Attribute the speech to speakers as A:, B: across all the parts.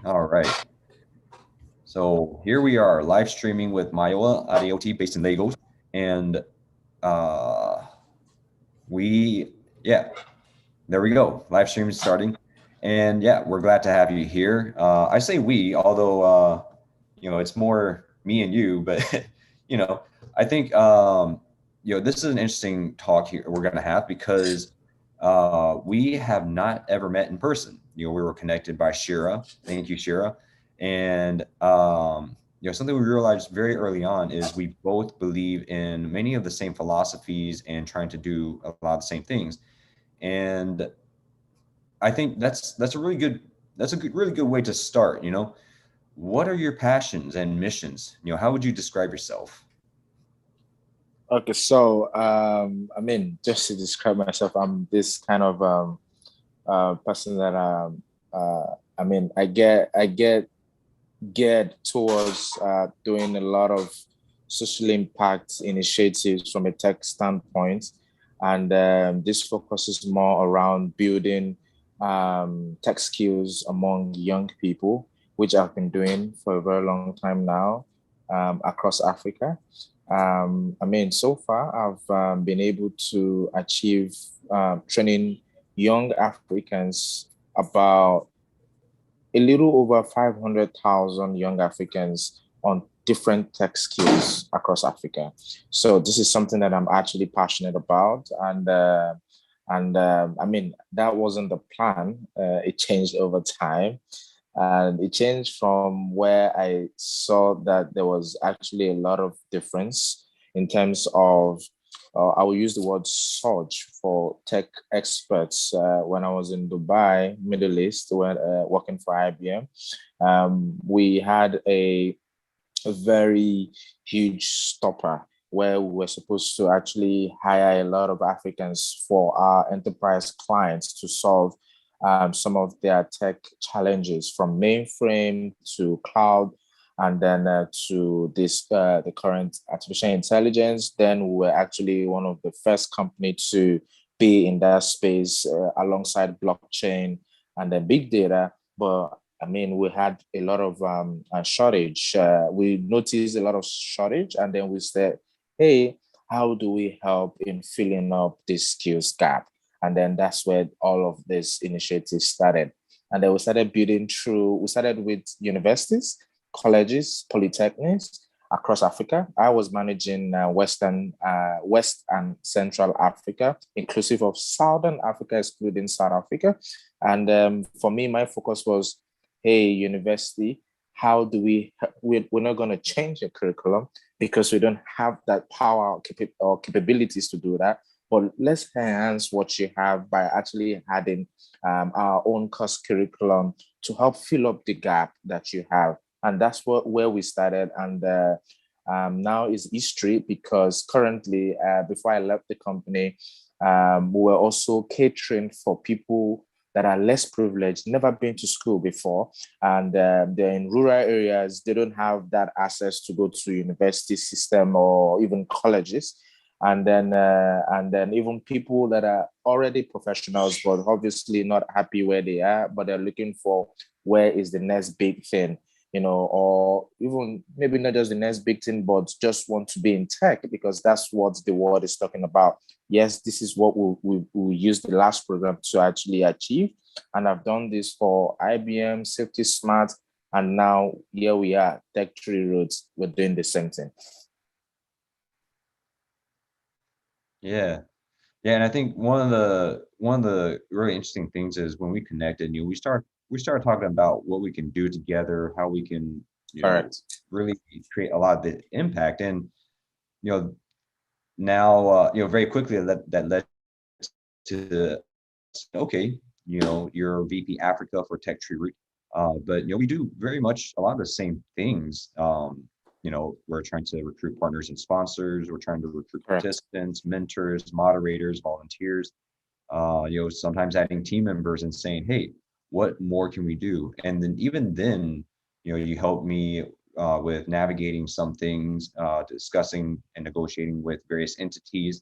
A: All right. So here we are live streaming with Mayowa Adeoti based in Lagos. And uh, we, yeah, there we go. Live stream is starting. And yeah, we're glad to have you here. I say we, although, it's more me and you, but, you know, I think, this is an interesting talk here we're going to have because we have not ever met in person. We were connected by Shira. Thank you, Shira. And something we realized very early on is we both believe in many of the same philosophies and trying to do a lot of the same things. And I think that's a really good way to start. What are your passions and missions? How would you describe yourself?
B: Okay, so just to describe myself, I'm this kind of person that I get geared towards doing a lot of social impact initiatives from a tech standpoint, and this focuses more around building tech skills among young people, which I've been doing for a very long time now across Africa. So far, I've been able to achieve training young Africans, about a little over 500,000 young Africans on different tech skills across Africa. So this is something that I'm actually passionate about, and that wasn't the plan. It changed over time, and it changed from where I saw that there was actually a lot of difference in terms of, I will use the word surge for tech experts. When I was in Dubai, Middle East, when working for IBM, we had a very huge stopper where we were supposed to actually hire a lot of Africans for our enterprise clients to solve some of their tech challenges, from mainframe to cloud, and then to this the current artificial intelligence. Then we were actually one of the first company to be in that space alongside blockchain and then big data. But we had a lot of shortage. We noticed a lot of shortage, and then we said, hey, how do we help in filling up this skills gap? And then that's where all of this initiative started. And then we started with universities, colleges, polytechnics across Africa. I was managing West and Central Africa, inclusive of Southern Africa, excluding South Africa. And for me, my focus was, hey, university, how do we're not going to change the curriculum because we don't have that power or capabilities to do that. But let's enhance what you have by actually adding our own course curriculum to help fill up the gap that you have. And that's where we started. And now is history, because currently, before I left the company, we were also catering for people that are less privileged, never been to school before, and they're in rural areas. They don't have that access to go to university system or even colleges. And then even people that are already professionals, but obviously not happy where they are, but they're looking for where is the next big thing, or even maybe not just the next big thing, but just want to be in tech because that's what the world is talking about. Yes, this is what we use the last program to actually achieve. And I've done this for IBM, Safety Smart, and now here we are, Tech Tree Roads. We're doing the same thing.
A: Yeah. Yeah, and I think one of the really interesting things is when we connected, we started talking about what we can do together, how we can,
B: Correct.
A: really create a lot of the impact. And you know, now very quickly that led to, okay, you're VP Africa for Tech Tree Root. But we do very much a lot of the same things. We're trying to recruit partners and sponsors. We're trying to recruit
B: Correct.
A: participants, mentors, moderators, volunteers. Sometimes adding team members and saying, hey, what more can we do? And then even then, you help me with navigating some things, discussing and negotiating with various entities.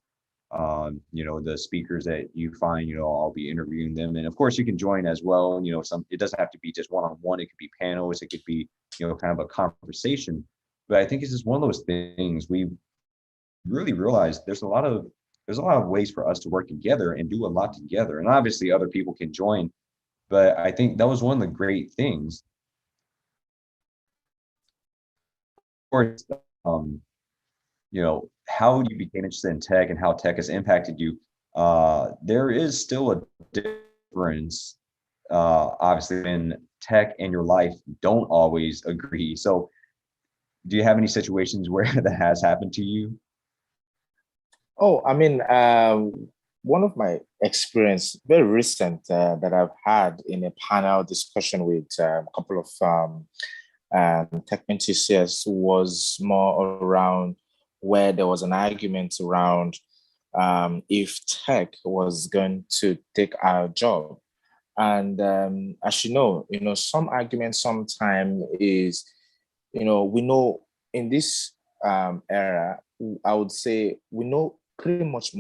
A: the speakers that you find, I'll be interviewing them. And of course you can join as well. And, it doesn't have to be just one-on-one. It could be panels. It could be, kind of a conversation. But I think it's just one of those things we really realize there's a lot of ways for us to work together and do a lot together. And obviously other people can join. But I think that was one of the great things. Of course, how you became interested in tech and how tech has impacted you. There is still a difference, obviously, when tech and your life don't always agree. So do you have any situations where that has happened to you?
B: Oh, I mean, one of my experience, very recent, that I've had in a panel discussion with a couple of tech enthusiasts was more around where there was an argument around if tech was going to take our job. And as some argument sometime is, we know in this era, I would say we know pretty much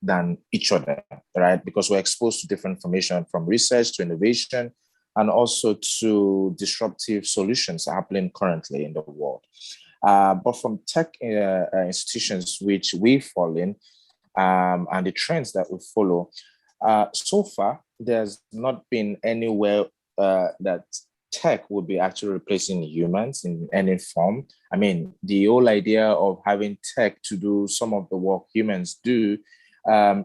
B: than each other, right? Because we're exposed to different information from research to innovation and also to disruptive solutions happening currently in the world. But from tech institutions, which we fall in, and the trends that we follow, so far, there's not been anywhere that tech would be actually replacing humans in any form. I mean, the whole idea of having tech to do some of the work humans do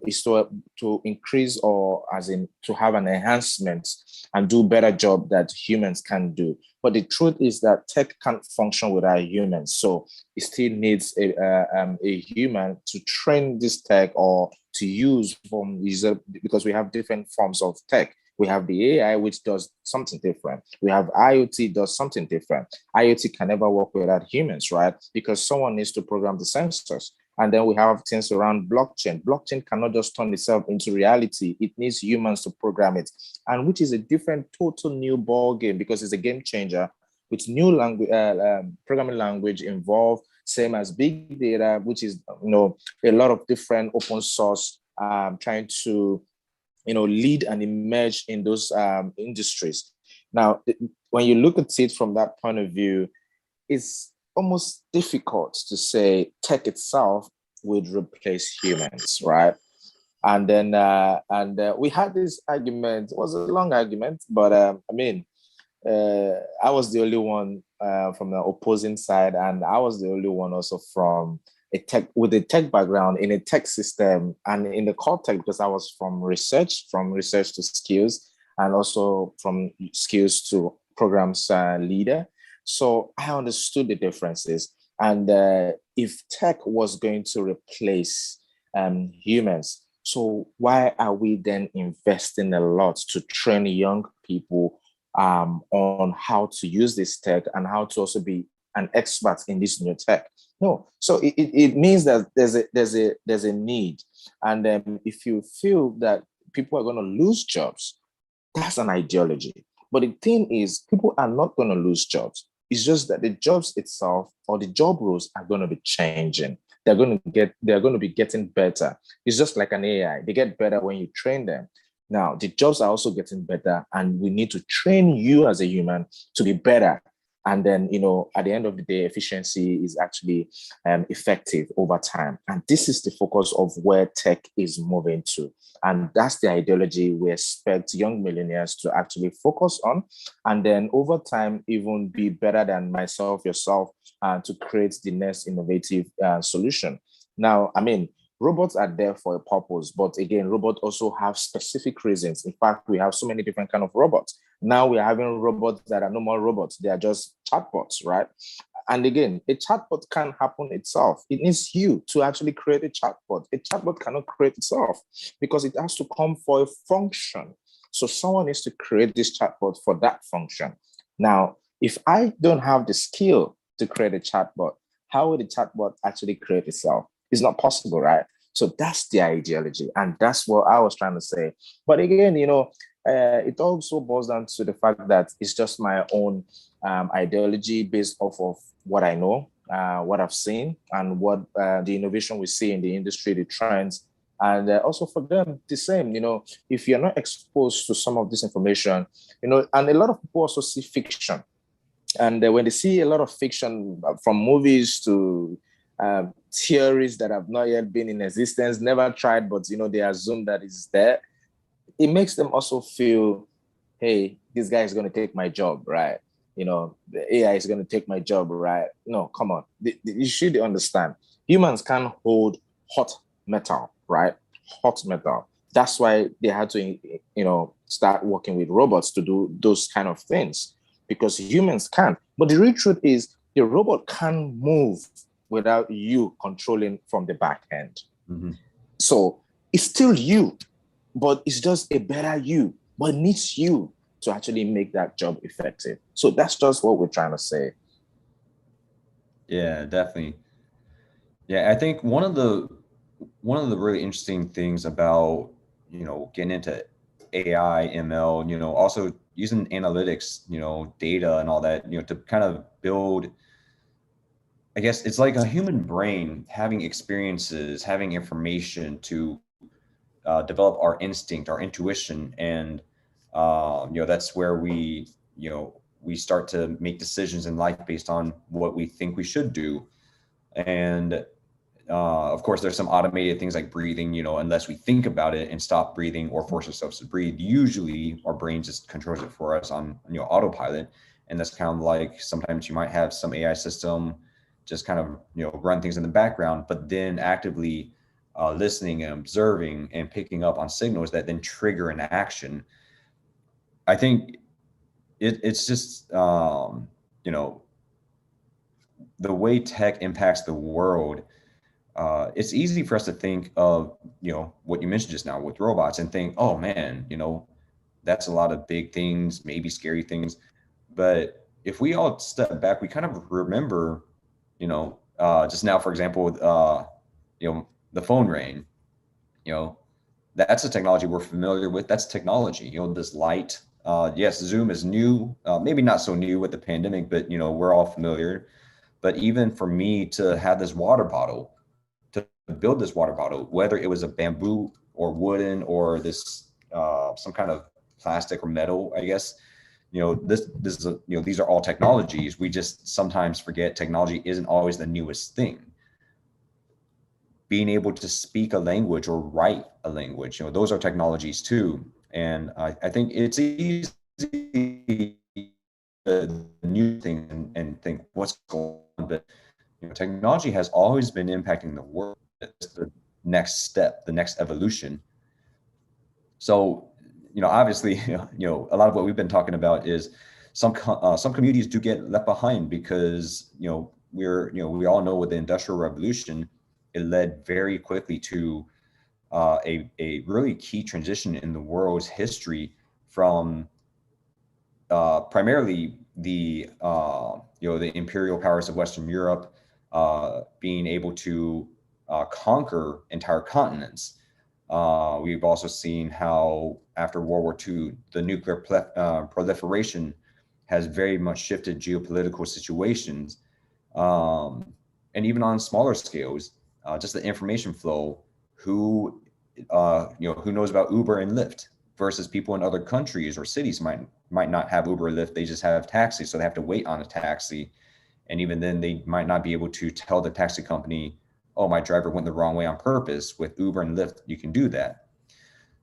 B: is to increase, or as in to have an enhancement and do better job that humans can do. But the truth is that tech can't function without humans. So it still needs a human to train this tech or to use from user, because we have different forms of tech. We have the AI, which does something different. We have IoT, does something different. IoT can never work without humans, right? Because someone needs to program the sensors. And then we have things around blockchain. Blockchain cannot just turn itself into reality. It needs humans to program it, and which is a different, total new ball game, because it's a game changer with new language, programming language involved, same as big data, which is a lot of different open source trying to lead and emerge in those industries. Now, when you look at it from that point of view, it's almost difficult to say tech itself would replace humans, right? And then we had this argument. It was a long argument, but I was the only one from the opposing side, and I was the only one also from a tech with a tech background in a tech system and in the core tech, because I was from research to skills, and also from skills to programs leader. So I understood the differences. And if tech was going to replace humans, so why are we then investing a lot to train young people on how to use this tech and how to also be an expert in this new tech? No. So it means that there's a need. And if you feel that people are going to lose jobs, that's an ideology. But the thing is, people are not going to lose jobs. It's just that the jobs itself or the job roles are going to be changing. They're going to be getting better. It's just like an AI. They get better when you train them. Now, the jobs are also getting better, and we need to train you as a human to be better. And then, at the end of the day, efficiency is actually effective over time. And this is the focus of where tech is moving to. And that's the ideology we expect young millionaires to actually focus on. And then over time, even be better than myself, yourself, to create the next innovative solution. Now, I mean, robots are there for a purpose, but again, robots also have specific reasons. In fact, we have so many different kind of robots. Now we're having robots that are no more robots. They are just chatbots, right? And again, a chatbot can't happen itself. It needs you to actually create a chatbot. A chatbot cannot create itself because it has to come for a function. So someone needs to create this chatbot for that function. Now, if I don't have the skill to create a chatbot, how will the chatbot actually create itself? It's not possible, right? So that's the ideology. And that's what I was trying to say. But again, it also boils down to the fact that it's just my own ideology based off of what I know, what I've seen, and what the innovation we see in the industry, the trends, And also for them, the same, if you're not exposed to some of this information, and a lot of people also see fiction. And when they see a lot of fiction from movies to theories that have not yet been in existence, never tried, but, they assume that it's there, it makes them also feel, hey, this guy is going to take my job, right? The AI is going to take my job, right? No, come on. You should understand. Humans can hold hot metal, right? Hot metal. That's why they had to, start working with robots to do those kind of things, because humans can't. But the real truth is the robot can move without you controlling from the back end.
A: Mm-hmm.
B: So it's still you, but it's just a better you, but it needs you to actually make that job effective. So that's just what we're trying to say.
A: Yeah, definitely. Yeah, I think one of the really interesting things about, getting into AI, ML, also using analytics, data and all that, to kind of build, I guess it's like a human brain having experiences, having information to develop our instinct, our intuition, and that's where we start to make decisions in life based on what we think we should do. And of course, there's some automated things like breathing. Unless we think about it and stop breathing or force ourselves to breathe, usually our brain just controls it for us on autopilot. And that's kind of like sometimes you might have some AI system just kind of run things in the background, but then actively listening and observing and picking up on signals that then trigger an action. I think it's just you know the way tech impacts the world. It's easy for us to think of what you mentioned just now with robots and think, oh man, that's a lot of big things, maybe scary things. But if we all step back, we kind of remember, just now, for example, the phone rang. you know that's a technology we're familiar with. That's technology. This light. Yes, Zoom is new, maybe not so new with the pandemic, but we're all familiar. But even for me to have this water bottle, to build this water bottle, whether it was a bamboo or wooden or this some kind of plastic or metal, I guess, this is these are all technologies. We just sometimes forget technology isn't always the newest thing. Being able to speak a language or write a language, those are technologies too. And I think it's easy to new thing and think what's going on, but technology has always been impacting the world. It's the next step, the next evolution. So, obviously, a lot of what we've been talking about is some communities do get left behind because we all know with the Industrial Revolution, it led very quickly to a really key transition in the world's history from primarily the imperial powers of Western Europe being able to conquer entire continents. We've also seen how after World War II, the nuclear proliferation has very much shifted geopolitical situations, and even on smaller scales, just the information flow. Who knows about Uber and Lyft versus people in other countries or cities might not have Uber or Lyft. They just have taxis, so they have to wait on a taxi, and even then they might not be able to tell the taxi company, oh, my driver went the wrong way on purpose. With Uber and Lyft, you can do that.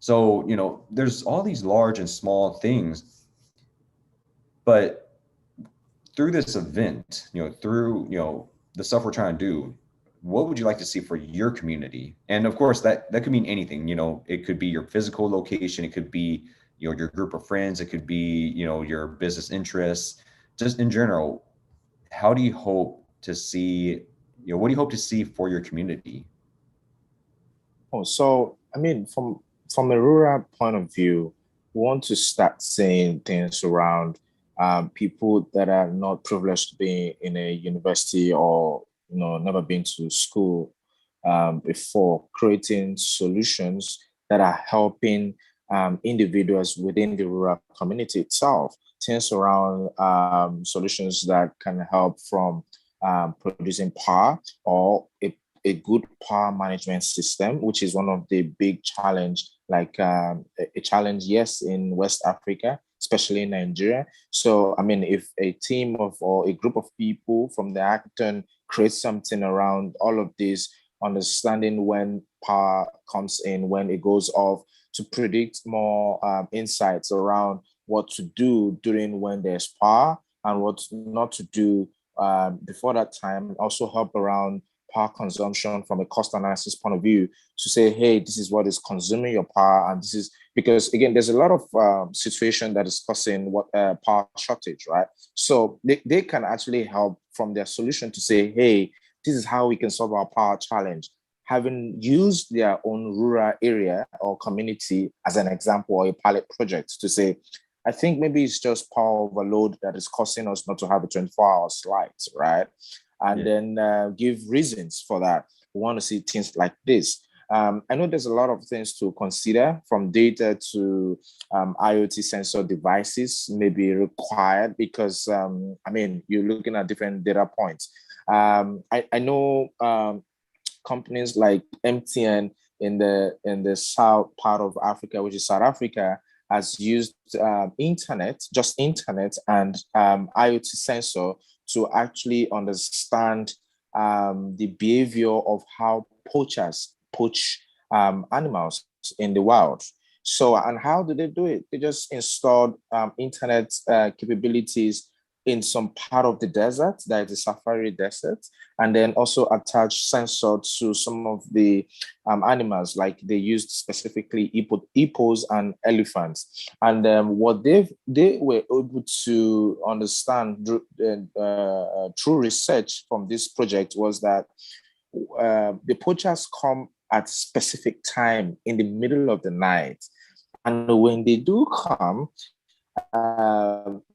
A: So there's all these large and small things, but through this event, through the stuff we're trying to do, what would you like to see for your community? And of course, that could mean anything. It could be your physical location, it could be your group of friends, it could be your business interests. Just in general, how do you hope to see what do you hope to see for your community?
B: Oh, so I mean, from a rural point of view, we want to start saying things around people that are not privileged to be in a university or never been to school before, creating solutions that are helping individuals within the rural community itself. Things around solutions that can help from producing power or a a good power management system, which is one of the big challenge, like a challenge, yes, in West Africa, especially in Nigeria. So, I mean, if a team of or a group of people from the hackathon create something around all of this, understanding when power comes in, when it goes off, to predict more insights around what to do during when there's power and what not to do before that time, also help around power consumption from a cost analysis point of view to say, hey, this is what is consuming your power. And this is because, again, there's a lot of situation that is causing what power shortage, right? So they can actually help from their solution to say, hey, this is how we can solve our power challenge. Having used their own rural area or community as an example or a pilot project to say, I think maybe it's just power overload that is causing us not to have a 24-hour lights, right? And then give reasons for that. We want to see things like this. I know there's a lot of things to consider, from data to IoT sensor devices may be required because, I mean, you're looking at different data points. I know companies like MTN in the south part of Africa, which is South Africa, has used internet and IoT sensor to actually understand the behavior of how poachers poach animals in the wild. So, and how do they do it? They just installed internet capabilities in some part of the desert, that is the Safari Desert, and then also attach sensor to some of the animals, like they used specifically hippos and elephants. And what they were able to understand through research from this project was that the poachers come at specific time in the middle of the night. And when they do come,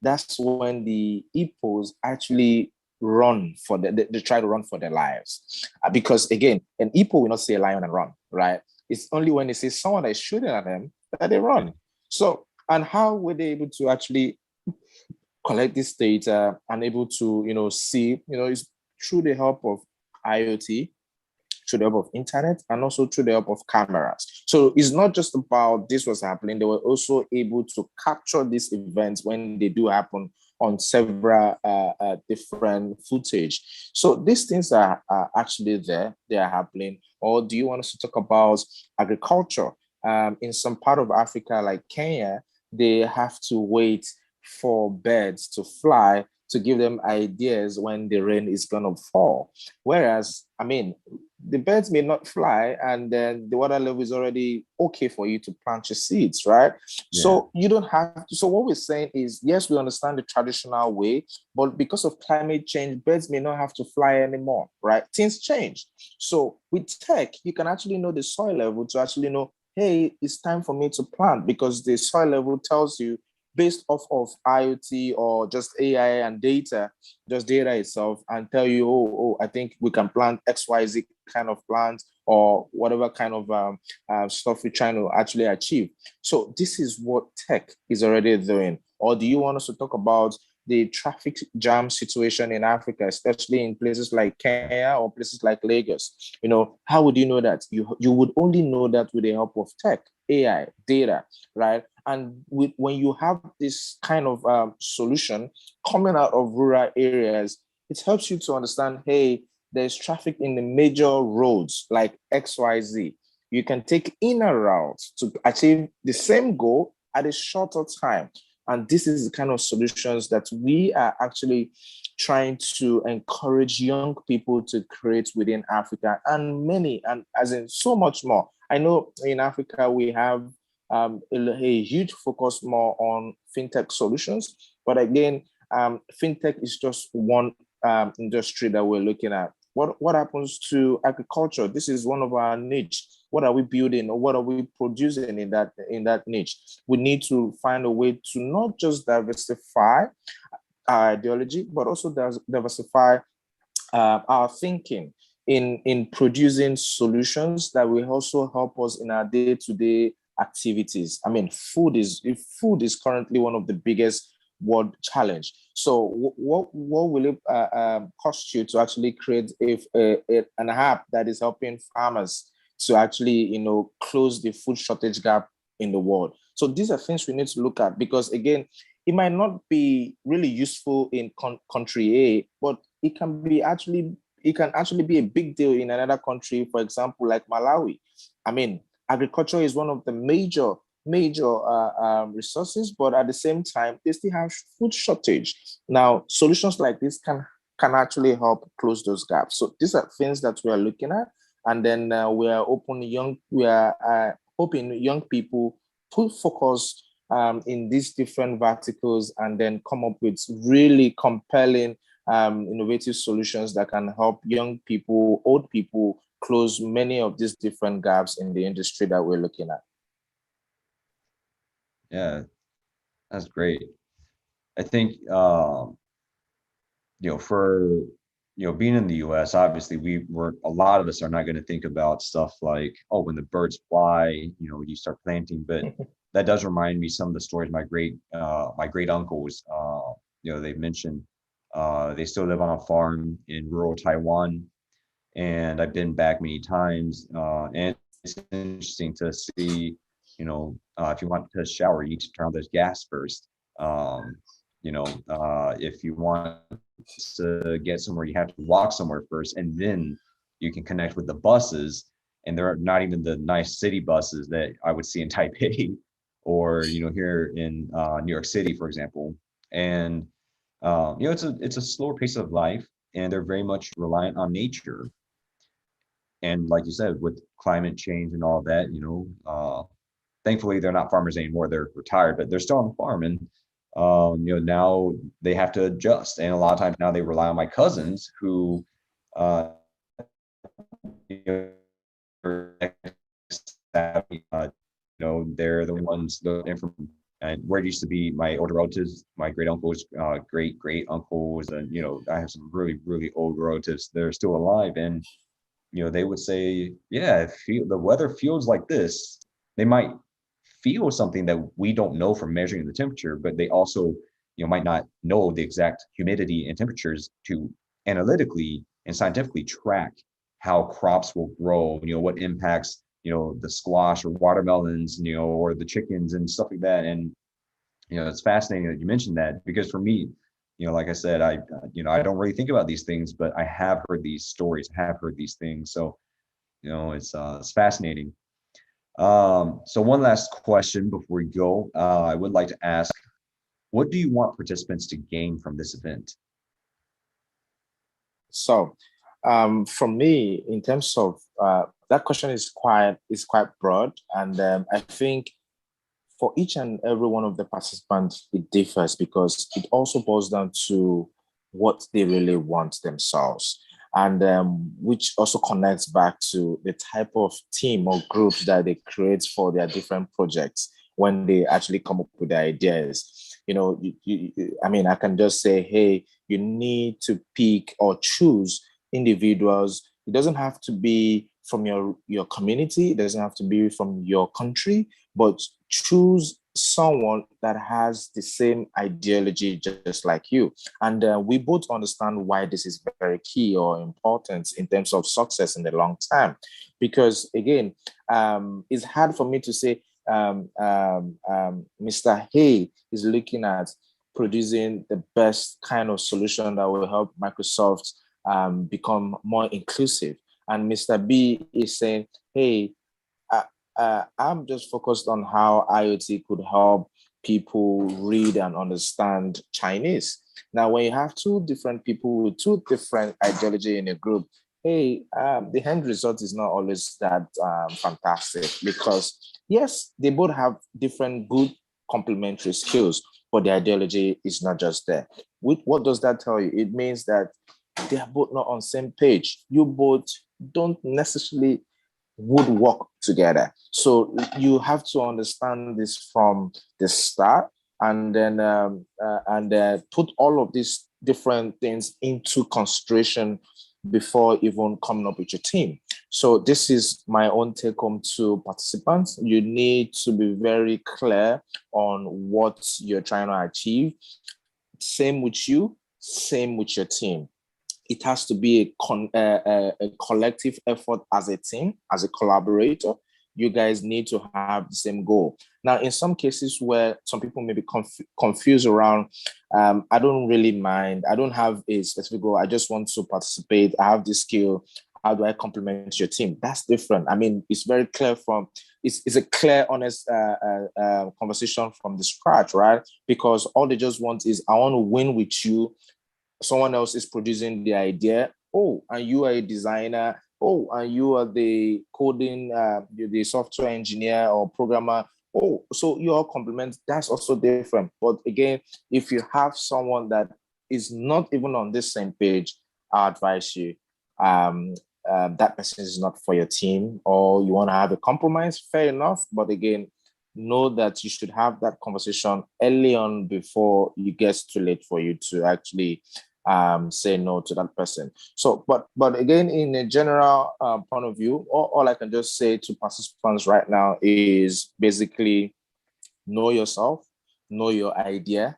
B: that's when the hippos actually run for they try to run for their lives. Because again, an hippo will not see a lion and run, right? It's only when they see someone that is shooting at them that they run. So, and how were they able to actually collect this data and able to, see, it's through the help of IoT, through the help of internet, and also through the help of cameras. So it's not just about this was happening. They were also able to capture these events when they do happen on several different footage. So these things are actually there. They are happening. Or do you want us to talk about agriculture? In some part of Africa, like Kenya, they have to wait for birds to fly to give them ideas when the rain is going to fall. Whereas, I mean, the birds may not fly, and then the water level is already okay for you to plant your seeds, right? Yeah. So you don't have to. So what we're saying is, yes, we understand the traditional way, but because of climate change, birds may not have to fly anymore, right? Things change. So with tech, you can actually know the soil level to actually know, hey, it's time for me to plant, because the soil level tells you, based off of IoT or just AI and data, just data itself, and tell you, oh, I think we can plant XYZ kind of plant or whatever kind of stuff we're trying to actually achieve. So this is what tech is already doing. Or do you want us to talk about the traffic jam situation in Africa, especially in places like Kenya or places like Lagos? How would you know that? You would only know that with the help of tech, AI, data, right? And when you have this kind of solution coming out of rural areas, it helps you to understand, hey, there's traffic in the major roads like XYZ. You can take inner routes to achieve the same goal at a shorter time. And this is the kind of solutions that we are actually trying to encourage young people to create within Africa, and many, and as in so much more. I know in Africa, we have a huge focus more on fintech solutions. But again, fintech is just one industry that we're looking at. What happens to agriculture? This is one of our niche. What are we building, or what are we producing in that niche? We need to find a way to not just diversify our ideology, but also diversify our thinking in producing solutions that will also help us in our day-to-day activities. I mean, food is currently one of the biggest world challenge. So what will it cost you to actually create an app that is helping farmers to actually, close the food shortage gap in the world? So these are things we need to look at, because again, it might not be really useful in country A, but it can actually be a big deal in another country, for example, like Malawi. I mean, agriculture is one of the major resources, but at the same time, they still have food shortage. Now, solutions like this can actually help close those gaps. So these are things that we are looking at, and then we are hoping young people put focus in these different verticals, and then come up with really compelling, innovative solutions that can help young people, old people, close many of these different gaps in the industry that we're looking at.
A: Yeah, that's great. I think for being in the US, obviously a lot of us are not going to think about stuff like, oh, when the birds fly, you start planting. But that does remind me some of the stories my great uncles, they mentioned they still live on a farm in rural Taiwan, and I've been back many times, and it's interesting to see, if you want to shower, you need to turn on those gas first. Um, if you want to get somewhere, you have to walk somewhere first, and then you can connect with the buses. And they're not even the nice city buses that I would see in Taipei or here in New York City, for example. And it's a slower pace of life, and they're very much reliant on nature. And like you said, with climate change and all that, thankfully they're not farmers anymore. They're retired, but they're still on the farm. And now they have to adjust. And a lot of times now they rely on my cousins who, you know, they're the ones and where it used to be my older relatives, my great uncles, great uncles, and I have some really really old relatives that are still alive, and they would say, yeah, if the weather feels like this, they might feel something that we don't know from measuring the temperature, but they also, might not know the exact humidity and temperatures to analytically and scientifically track how crops will grow, what impacts, the squash or watermelons, or the chickens and stuff like that. And, it's fascinating that you mentioned that, because for me, like I said, I don't really think about these things, but I have heard these stories, have heard these things. So, it's fascinating. So one last question before we go, I would like to ask, what do you want participants to gain from this event?
B: So, for me, in terms of that question is quite broad, and I think for each and every one of the participants, it differs, because it also boils down to what they really want themselves. And which also connects back to the type of team or groups that they create for their different projects when they actually come up with the ideas. I mean, I can just say, hey, you need to pick or choose individuals. It doesn't have to be from your community. It doesn't have to be from your country, but choose someone that has the same ideology just like you. And we both understand why this is very key or important in terms of success in the long term. Because again, it's hard for me to say Mr. Hay is looking at producing the best kind of solution that will help Microsoft become more inclusive. And Mr. B is saying, hey, I'm just focused on how IoT could help people read and understand Chinese. Now, when you have two different people with two different ideology in a group, hey, the end result is not always that fantastic, because yes, they both have different good complementary skills, but the ideology is not just there. What does that tell you? It means that they are both not on the same page. You both don't necessarily would work together. So you have to understand this from the start, and then put all of these different things into consideration before even coming up with your team. So this is my own take home to participants. You need to be very clear on what you're trying to achieve. Same with you, same with your team. It has to be a collective effort as a team, as a collaborator. You guys need to have the same goal. Now, in some cases where some people may be confused around, I don't really mind. I don't have a specific goal. I just want to participate. I have this skill. How do I complement your team? That's different. I mean, it's very clear it's a clear, honest conversation from the scratch, right? Because all they just want is, I want to win with you. Someone else is producing the idea. Oh, and you are a designer. Oh, and you are the coding, the software engineer or programmer. Oh, so you all complement. That's also different. But again, if you have someone that is not even on this same page, I advise you, that person is not for your team, or you want to have a compromise, fair enough. But again, know that you should have that conversation early on before it gets too late for you to actually say no to that person. So, but again, in a general point of view, all I can just say to participants right now is basically know yourself, know your idea,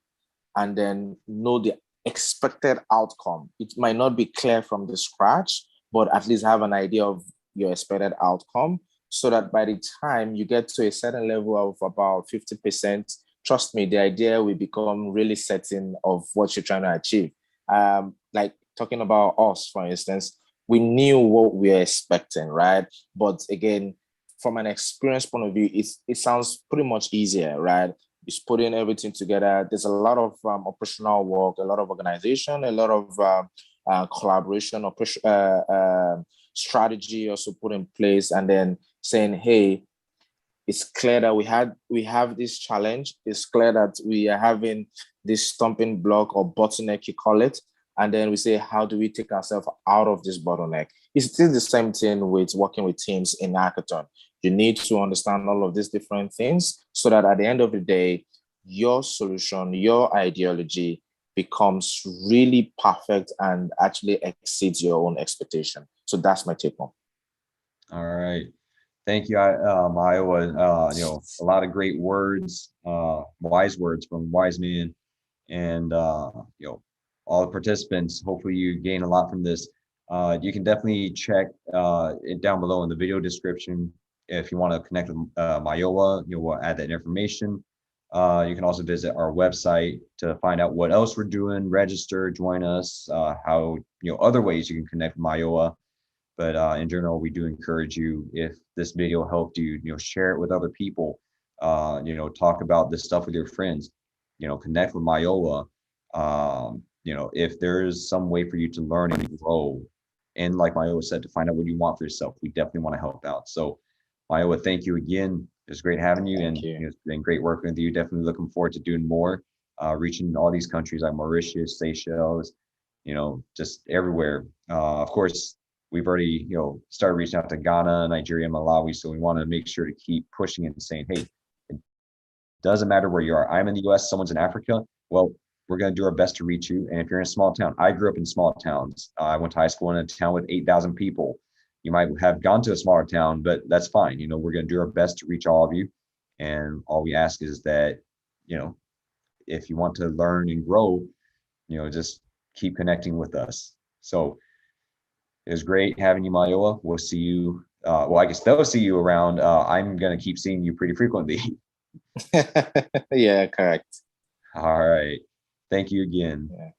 B: and then know the expected outcome. It might not be clear from the scratch, but at least have an idea of your expected outcome, so that by the time you get to a certain level of about 50%, trust me, the idea will become really certain of what you're trying to achieve. Like talking about us, for instance, we knew what we were expecting, right? But again, from an experience point of view, it sounds pretty much easier, right? It's putting everything together. There's a lot of operational work, a lot of organization, a lot of collaboration, strategy also put in place, and then saying, hey, it's clear that we have this challenge. It's clear that we are having this stumbling block or bottleneck, you call it. And then we say, how do we take ourselves out of this bottleneck? It's still the same thing with working with teams in hackathon. You need to understand all of these different things so that at the end of the day, your solution, your ideology becomes really perfect and actually exceeds your own expectation. So that's my take on.
A: All right. Thank you, Mayowa. A lot of great words, wise words from wise men, and all the participants. Hopefully, you gain a lot from this. You can definitely check it down below in the video description if you want to connect with Mayowa. We'll add that information. You can also visit our website to find out what else we're doing, register, join us, how other ways you can connect with Mayowa. But in general, we do encourage you, if this video helped you, share it with other people. Talk about this stuff with your friends. Connect with Mayowa. If there is some way for you to learn and grow, and like Mayowa said, to find out what you want for yourself, we definitely want to help out. So, Mayowa, thank you again. It's great having you, and it's been great working with you. Definitely looking forward to doing more, reaching all these countries like Mauritius, Seychelles, just everywhere. Of course, we've already, started reaching out to Ghana, Nigeria, Malawi. So we want to make sure to keep pushing and saying, hey, it doesn't matter where you are. I'm in the US, someone's in Africa. Well, we're going to do our best to reach you. And if you're in a small town, I grew up in small towns. I went to high school in a town with 8,000 people. You might have gone to a smaller town, but that's fine. We're going to do our best to reach all of you. And all we ask is that, if you want to learn and grow, just keep connecting with us. So it was great having you, Mayowa. We'll see you. I guess they'll see you around. I'm going to keep seeing you pretty frequently.
B: Yeah, correct.
A: All right. Thank you again.
B: Yeah.